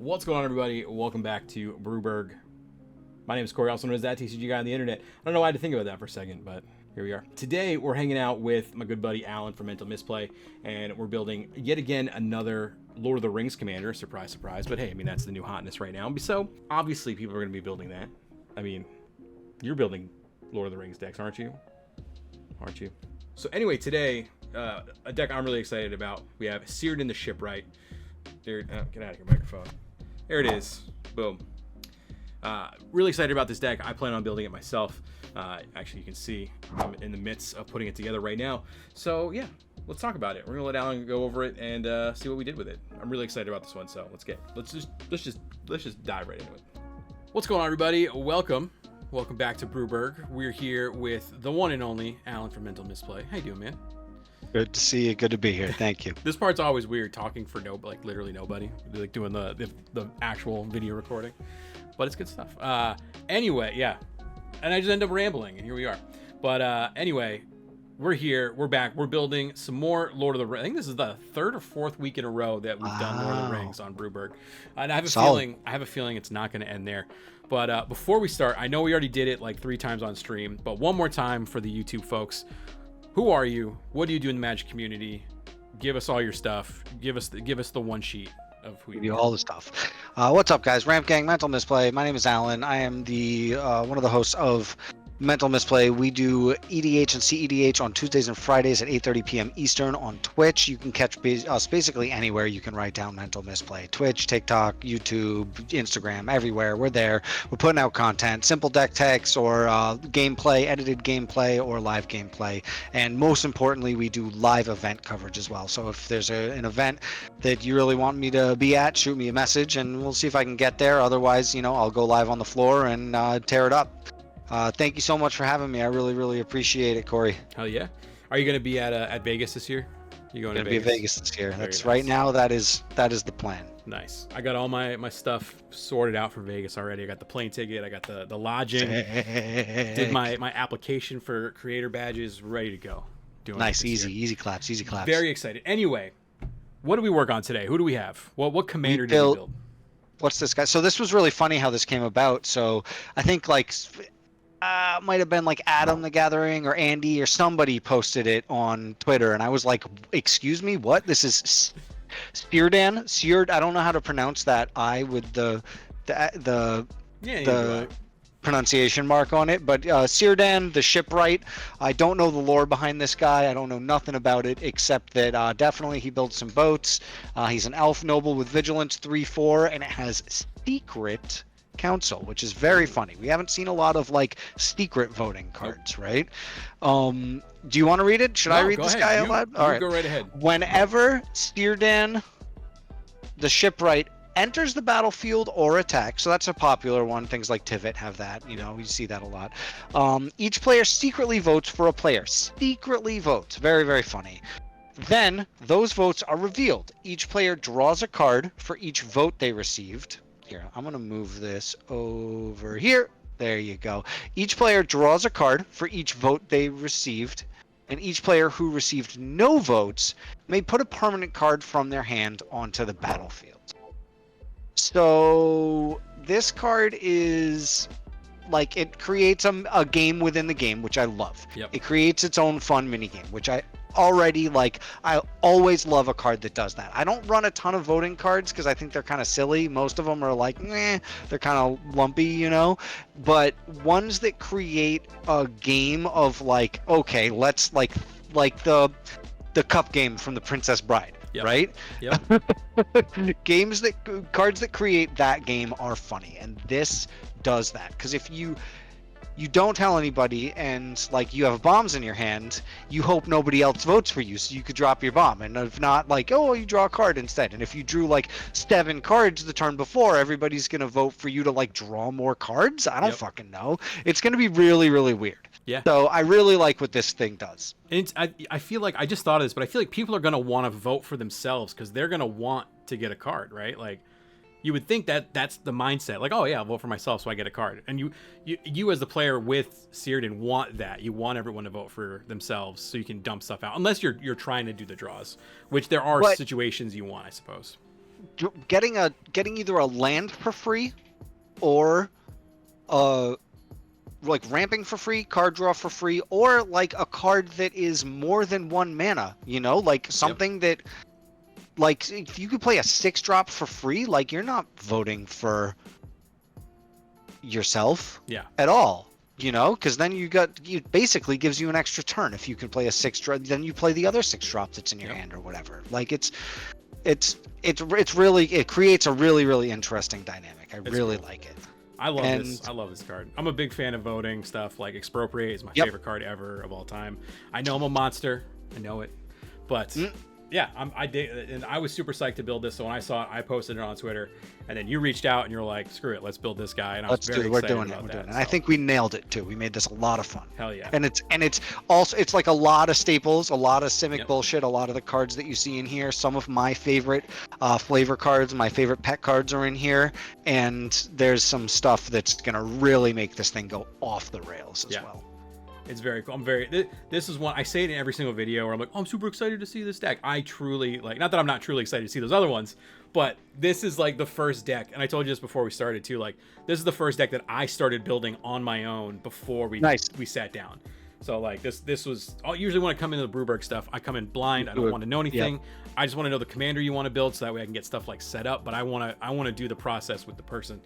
What's going on, everybody? Welcome back to BREW-BRG. My name is Corey, also known as that TCG Guy on the internet. I don't know why I had to think about that for a second, but here we are. Today, we're hanging out with my good buddy Alan from Mental Misplay, and we're building, yet again, another Lord of the Rings commander. Surprise, surprise. But hey, I mean, that's the new hotness right now. So, obviously, people are going to be building that. I mean, you're building Lord of the Rings decks, aren't you? Aren't you? So anyway, today, a deck I'm really excited about. We have Cirdan The Shipwright. There, get out of here, microphone. There it is. Boom. Really excited about this deck. I plan on building it myself. Actually, you can see I'm in the midst of putting it together right now. So yeah, let's talk about it. We're gonna let Alan go over it and see what we did with it. I'm really excited about this one. So let's just dive right into it. What's going on, everybody? Welcome back to BREW-BRG. We're here with the one and only Alan from Mental Misplay. How you doing, man? Good to see you. Good to be here. Thank you. This part's always weird, talking for literally nobody, like doing the actual video recording, but it's good stuff. Anyway, yeah, and I just end up rambling, and here we are. But anyway, we're here. We're back. We're building some more Lord of the Rings. I think this is the third or fourth week in a row that we've done Lord of the Rings on BREW-BRG, and I have a feeling it's not going to end there. But before we start, I know we already did it like 3 times on stream, but one more time for the YouTube folks. Who are you? What do you do in the Magic community? Give us all your stuff. Give us the one sheet of who you are. All the stuff. What's up, guys? Ramp Gang, Mental Misplay. My name is Alan. I am the one of the hosts of Mental Misplay. We do EDH and CEDH on Tuesdays and Fridays at 8:30 p.m. Eastern on Twitch. You can catch us basically anywhere you can write down Mental Misplay. Twitch, TikTok, YouTube, Instagram, everywhere. We're there. We're putting out content, simple deck techs or gameplay, edited gameplay or live gameplay. And most importantly, we do live event coverage as well. So if there's an event that you really want me to be at, shoot me a message and we'll see if I can get there. Otherwise, I'll go live on the floor and tear it up. Thank you so much for having me. I really appreciate it, Corey. Hell yeah. Are you going to be at Vegas this year? You going to be at Vegas this year. Very That's nice. Right now. That is the plan. Nice. I got all my stuff sorted out for Vegas already. I got the plane ticket. I got the lodging. Did my application for creator badges. Ready to go. Doing nice. Easy claps. Very excited. Anyway, what do we work on today? Who do we have? What commander did we build? What's this guy? So this was really funny how this came about. So I think might have been like Adam the Gathering or Andy or somebody posted it on Twitter, and I was like, "Excuse me, what? This is Cirdan? I don't know how to pronounce that I with the pronunciation mark on it, but Cirdan The Shipwright. I don't know the lore behind this guy. I don't know nothing about it except that definitely he builds some boats. He's an elf noble with vigilance 3/4, and it has secret council, which is very funny. We haven't seen a lot of secret voting cards, right? Do you want to read it? Should I read this guy out loud? All right, go right ahead. Whenever Cirdan The Shipwright enters the battlefield or attacks, so that's a popular one. Things like Tivit have that. You see that a lot. Each player secretly votes for a player. Secretly votes. Very funny. Then those votes are revealed. Each player draws a card for each vote they received. Here, I'm going to move this over here. There you go. Each player draws a card for each vote they received, and each player who received no votes may put a permanent card from their hand onto the battlefield. So this card is it creates a game within the game, which I love. Yep. It creates its own fun minigame, which I already like. I always love a card that does that. I don't run a ton of voting cards because I think they're kind of silly. Most of them are they're kind of lumpy, but ones that create a game of okay, let's like the cup game from the Princess Bride. Yep. Right? Yep. Cards that create that game are funny, and this does that. Because if you don't tell anybody and you have bombs in your hand, you hope nobody else votes for you so you could drop your bomb. And if not, you draw a card instead. And if you drew 7 cards the turn before, everybody's gonna vote for you to draw more cards. I don't fucking know. It's gonna be really weird. Yeah. So I really like what this thing does. And I feel like I just thought of this, but I feel like people are gonna want to vote for themselves because they're gonna want to get a card, right? You would think that that's the mindset. Oh yeah, I'll vote for myself so I get a card. And you as the player with Cirdan want that. You want everyone to vote for themselves so you can dump stuff out. Unless you're trying to do the draws, which there are situations you want, I suppose. getting either a land for free or like ramping for free, card draw for free, or like a card that is more than 1 mana, like something that, like, if you could play a 6-drop for free, like, you're not voting for yourself at all, because then it basically gives you an extra turn. If you can play a 6-drop, then you play the other 6-drop that's in your hand or whatever. Like, it creates a really, really interesting dynamic. I really like it. I love this. I love this card. I'm a big fan of voting stuff. Like, Expropriate is my favorite card ever of all time. I know I'm a monster. I know it. But yeah, I did, and I was super psyched to build this. So when I saw it, I posted it on Twitter, and then you reached out and you're like, "Screw it, let's build this guy." And I was very excited about that. And I think we nailed it too. We made this a lot of fun. Hell yeah! And it's also like a lot of staples, a lot of Simic bullshit, a lot of the cards that you see in here. Some of my favorite flavor cards, my favorite pet cards are in here, and there's some stuff that's gonna really make this thing go off the rails as well. It's very cool. This is one, I say it in every single video where I'm like, oh, I'm super excited to see this deck. I truly, like, not that I'm not truly excited to see those other ones, but this is like the first deck. And I told you this before we started too, like, this is the first deck that I started building on my own before we sat down. So like this was, usually when I come into the BREW-BRG stuff, I come in blind. I don't want to know anything. I just want to know the commander you want to build, so that way I can get stuff like set up. But I want to do the process with the person.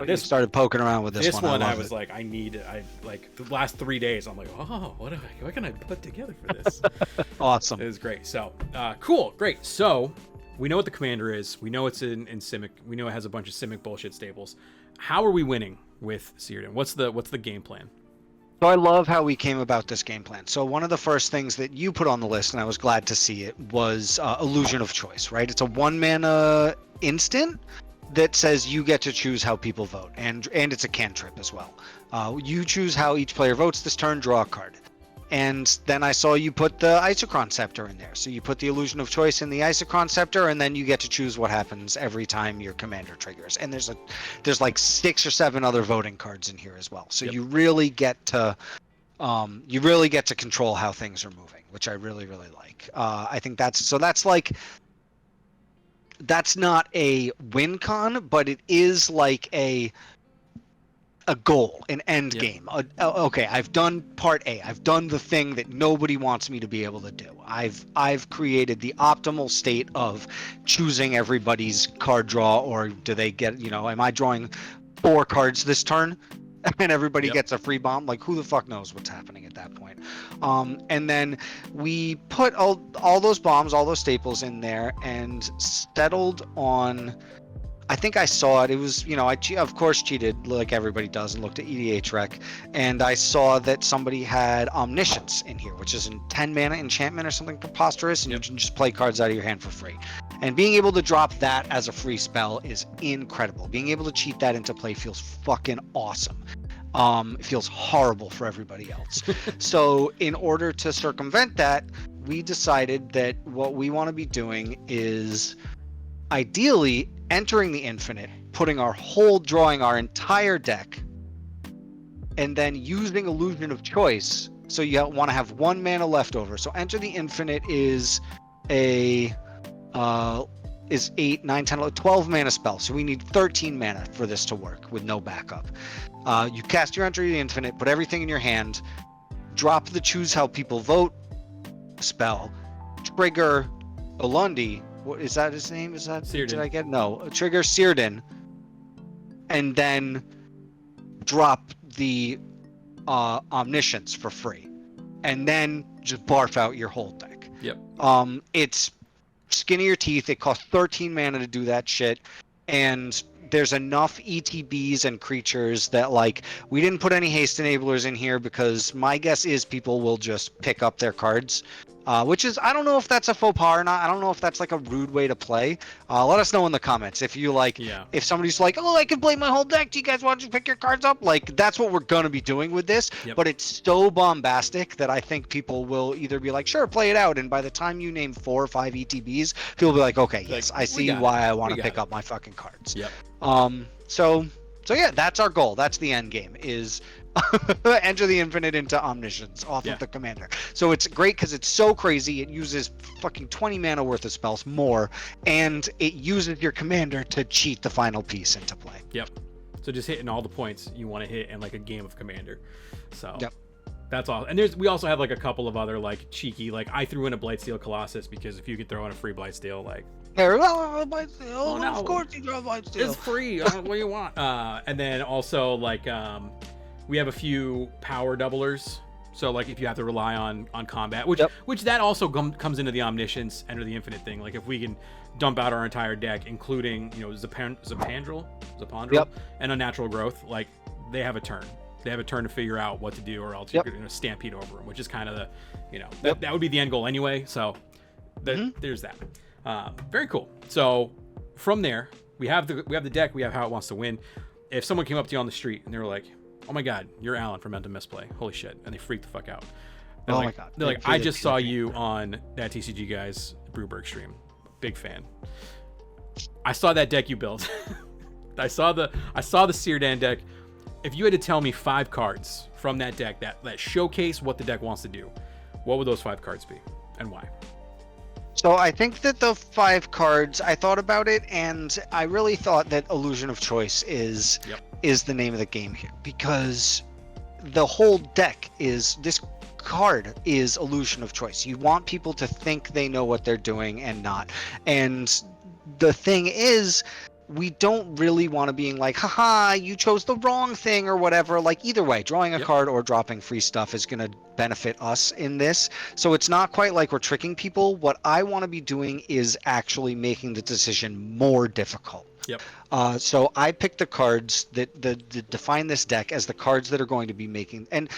This started poking around with this one. I was like, like the last 3 days, I'm like, oh, what can I put together for this? Awesome. It was great. So cool, great. So we know what the commander is. We know it's in Simic. We know it has a bunch of Simic bullshit staples. How are we winning with Cirdan? What's the game plan? So I love how we came about this game plan. So one of the first things that you put on the list, and I was glad to see it, was Illusion of Choice, right? It's a 1-mana instant that says you get to choose how people vote, and it's a cantrip as well. You choose how each player votes this turn, draw a card. And then I saw you put the Isochron Scepter in there. So you put the Illusion of Choice in the Isochron Scepter, and then you get to choose what happens every time your commander triggers. And there's like 6 or 7 other voting cards in here as well. So you really get to control how things are moving, which I really, really like. I think that's not a win con, but it is like a goal, an end game. Okay, I've done part A. I've done the thing that nobody wants me to be able to do. I've created the optimal state of choosing everybody's card draw, or do they get, am I drawing 4 cards this turn and everybody gets a free bomb? Like, who the fuck knows what's happening at that point? And then we put all those bombs, all those staples in there, and settled on, I think I saw it. It was, I of course cheated like everybody does and looked at EDH rec, and I saw that somebody had Omniscience in here, which is a 10-mana enchantment or something preposterous, and you can just play cards out of your hand for free. And being able to drop that as a free spell is incredible. Being able to cheat that into play feels fucking awesome. It feels horrible for everybody else. So in order to circumvent that, we decided that what we want to be doing is ideally entering the infinite, drawing our entire deck, and then using Illusion of Choice. So you want to have 1 mana left over. So Enter the Infinite is a 8, 9, 10, 11, 12 mana spell. So we need 13 mana for this to work with no backup. You cast your Enter the Infinite, put everything in your hand, drop the Choose How People Vote spell, trigger Olundi. What is that his name? Is that Cirdan? Did I get no? Trigger Cirdan, and then drop the Omniscience for free, and then just barf out your whole deck. Yep. It's skin of your teeth. It costs 13 mana to do that shit, and there's enough ETBs and creatures that, like, we didn't put any haste enablers in here because my guess is people will just pick up their cards. Which is, I don't know if that's a faux pas or not. I don't know if that's like a rude way to play. Let us know in the comments if you like, if somebody's like, oh, I can play my whole deck. Do you guys want to pick your cards up? Like, that's what we're going to be doing with this. But it's so bombastic that I think people will either be like, sure, play it out. And by the time you name 4 or 5 ETBs, people will be like, okay, yes, I see why I want to pick up my fucking cards. So yeah, that's our goal. That's the end game, is enter the infinite into omniscience off Yeah. of the commander. So it's great because it's so crazy. It uses fucking 20 mana worth of spells more, and it uses your commander to cheat the final piece into play. Yep. So just hitting all the points you want to hit in like a game of Commander. So Yep. that's all. And we also have like a couple of other like cheeky, like I threw in a Blightsteel Colossus because if you could throw in a free Blightsteel, like Of course you draw Blightsteel. it's free. What do you want? And then also like we have a few power doublers. So like if you have to rely on combat, which that also comes into the omniscience, enter the infinite thing. Like if we can dump out our entire deck, including Zapandrel, Yep. and Unnatural Growth, like they have a turn. They have a turn to figure out what to do, or else you're gonna stampede over them, which is kind of the, that would be the end goal anyway. So there's that. Very cool. So from there, we have the deck. We have how it wants to win. If someone came up to you on the street and they were like, "Oh my God, you're Alan from Mental Misplay. Holy shit!" and they freaked the fuck out. They're my God. They're like, "I just saw you on that TCG Guy's BREW-BRG stream. Big fan. I saw that deck you built. I saw the Cirdan deck. If you had to tell me 5 cards from that deck that showcase what the deck wants to do, what would those 5 cards be, and why?" So I think that the 5 cards, I thought about it, and I really thought that Illusion of Choice is the name of the game here, because the whole deck is this card is Illusion of Choice. You want people to think they know what they're doing and not. And the thing is, we don't really want to being like, haha, you chose the wrong thing or whatever. Like either way, drawing a card or dropping free stuff is going to benefit us in this. So it's not quite like we're tricking people. What I want to be doing is actually making the decision more difficult. Yep. So I picked the cards that define this deck as the cards that are going to be making. And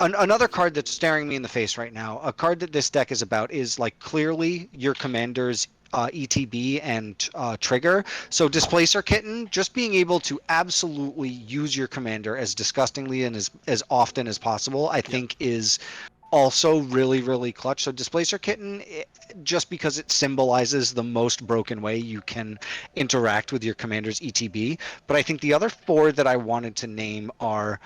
another card that's staring me in the face right now, a card that this deck is about, is like clearly your commander's ETB and trigger. So Displacer Kitten, just being able to absolutely use your commander as disgustingly and as often as possible, I think is also really, really clutch. So Displacer Kitten, just because it symbolizes the most broken way you can interact with your commander's ETB. But I think the other 4 that I wanted to name are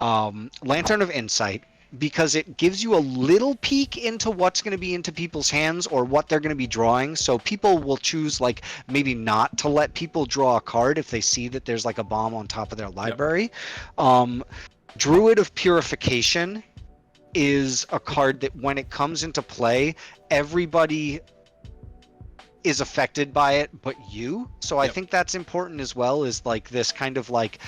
Lantern of Insight, because it gives you a little peek into what's going to be into people's hands or what they're going to be drawing. So people will choose like maybe not to let people draw a card if they see that there's like a bomb on top of their library. Druid of Purification is a card that when it comes into play, everybody is affected by it but you. So I think that's important as well, is like this kind of like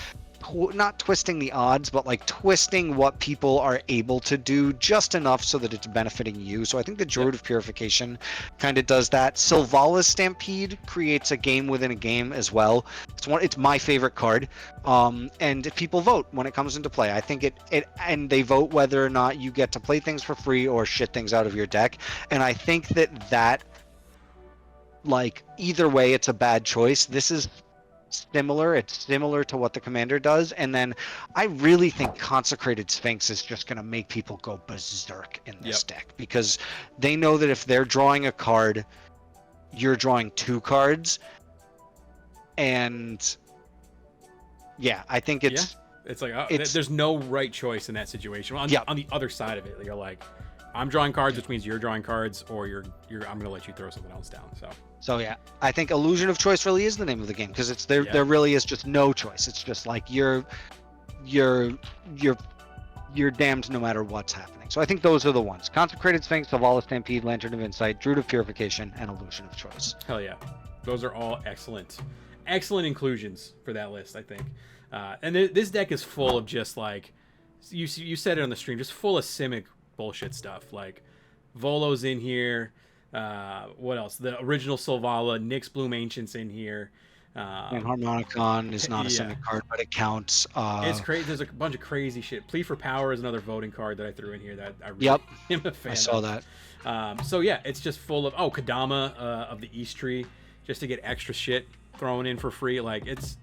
not twisting the odds, but like twisting what people are able to do just enough so that it's benefiting you. So I think the Druid of Purification kind of does that. Sylvala's Stampede creates a game within a game as well. It's my favorite card. And people vote when it comes into play. I think and they vote whether or not you get to play things for free or shit things out of your deck. And I think that like either way, it's a bad choice. This is similar. It's similar to what the commander does. And then I really think Consecrated Sphinx is just going to make people go berserk in this deck, because they know that if they're drawing a card, you're drawing 2 cards. And I think it's like there's no right choice in that situation. On the other side of it, you're like, I'm drawing cards, which means you're drawing cards, or I'm going to let you throw something else down. So I think Illusion of Choice really is the name of the game, because it's there really is just no choice. It's just like you're damned no matter what's happening. So I think those are the ones: Consecrated Sphinx, Sylvala's Stampede, Lantern of Insight, Druid of Purification, and Illusion of Choice. Hell yeah, those are all excellent inclusions for that list, I think. And this deck is full of just like you said it on the stream, just full of Simic bullshit stuff. Like Volo's in here. What else? The original Sylvala, Nyx Bloom Ancient's in here. And Harmonicon is not a Simic card, but it counts. It's crazy. There's a bunch of crazy shit. Plea for Power is another voting card that I threw in here that I really am a fan of. I saw that. So yeah, it's just full of Kadama of the East Tree, just to get extra shit thrown in for free. Like this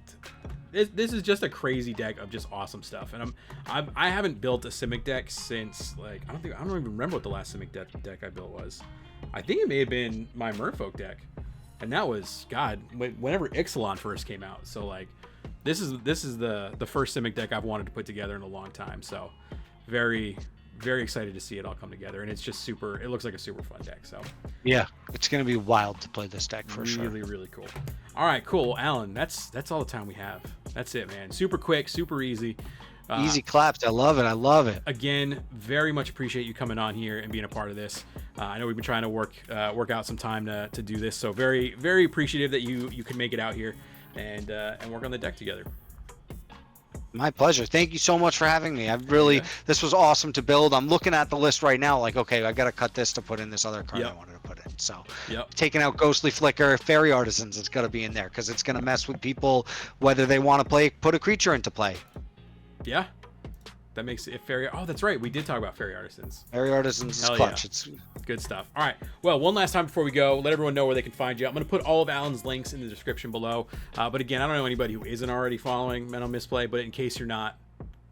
is just a crazy deck of just awesome stuff. And I haven't built a Simic deck since like I don't even remember what the last Simic deck I built was. I think it may have been my Merfolk deck, and that was whenever Ixalan first came out. So like This is the first Simic deck I've wanted to put together in a long time. So very excited to see it all come together, and it's just super. It looks like a super fun deck. So yeah, it's gonna be wild to play this deck for sure. Really cool. All right, cool, Alan. That's all the time we have. That's it, man. Super quick, super easy. Easy claps. I love it. Again, very much appreciate you coming on here and being a part of this. I know we've been trying to work out some time to do this, so very appreciative that you could make it out here and work on the deck together. My pleasure. Thank you so much for having me. This was awesome to build. I'm looking at the list right now, like, okay, I got to cut this to put in this other card I wanted to put in. So taking out Ghostly Flicker, Fairy Artisans, it's got to be in there because it's going to mess with people whether they want to put a creature into play. Yeah. That makes it Fairy. Oh, that's right. We did talk about Fairy Artisans. Fairy Artisans is clutch. It's good stuff. All right. Well, one last time before we go, let everyone know where they can find you. I'm going to put all of Alan's links in the description below. But again, I don't know anybody who isn't already following Mental Misplay, but in case you're not,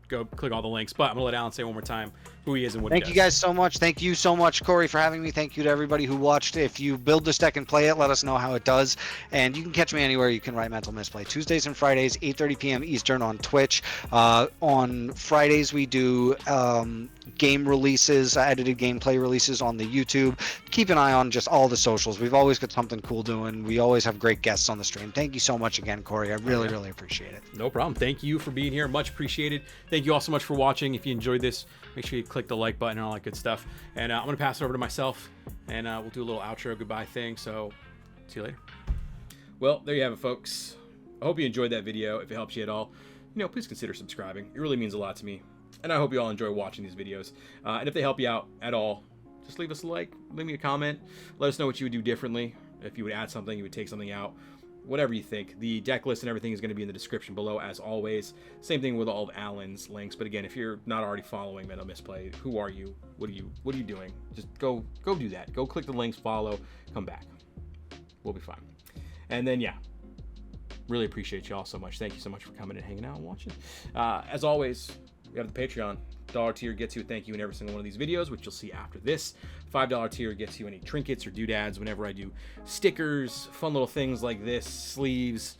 go click all the links. But I'm going to let Alan say one more time who he is and what he does. Thank you guys so much. Thank you so much, Corey, for having me. Thank you to everybody who watched. If you build this deck and play it, let us know how it does. And you can catch me anywhere. You can write Mental Misplay. Tuesdays and Fridays, 8:30 p.m. Eastern on Twitch. On Fridays, we do game releases, edited gameplay releases on the YouTube. Keep an eye on just all the socials. We've always got something cool doing. We always have great guests on the stream. Thank you so much again, Corey. I really appreciate it. No problem. Thank you for being here. Much appreciated. Thank you all so much for watching. If you enjoyed this, make sure you click the like button and all that good stuff. And I'm going to pass it over to myself, and we'll do a little outro goodbye thing. So see you later. Well, there you have it, folks. I hope you enjoyed that video. If it helps you at all, please consider subscribing. It really means a lot to me. And I hope you all enjoy watching these videos. And if they help you out at all, just leave us a like, leave me a comment. Let us know what you would do differently. If you would add something, you would take something out. Whatever you think. The deck list and everything is going to be in the description below, as always. Same thing with all of Alan's links. But again, if you're not already following Mental Misplay, who are you? What are you doing? Just go do that. Go click the links, follow, come back. We'll be fine. And then, yeah. Really appreciate you all so much. Thank you so much for coming and hanging out and watching. As always, we have the Patreon. $1 tier gets you a thank you in every single one of these videos, which you'll see after this. $5 tier gets you any trinkets or doodads whenever I do stickers, fun little things like this, sleeves,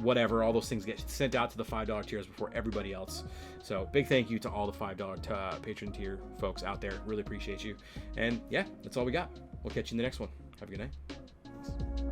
whatever. All those things get sent out to the $5 tiers before everybody else. So big thank you to all the $5 patron tier folks out there. Really appreciate you. And yeah, that's all we got. We'll catch you in the next one. Have a good night. Thanks.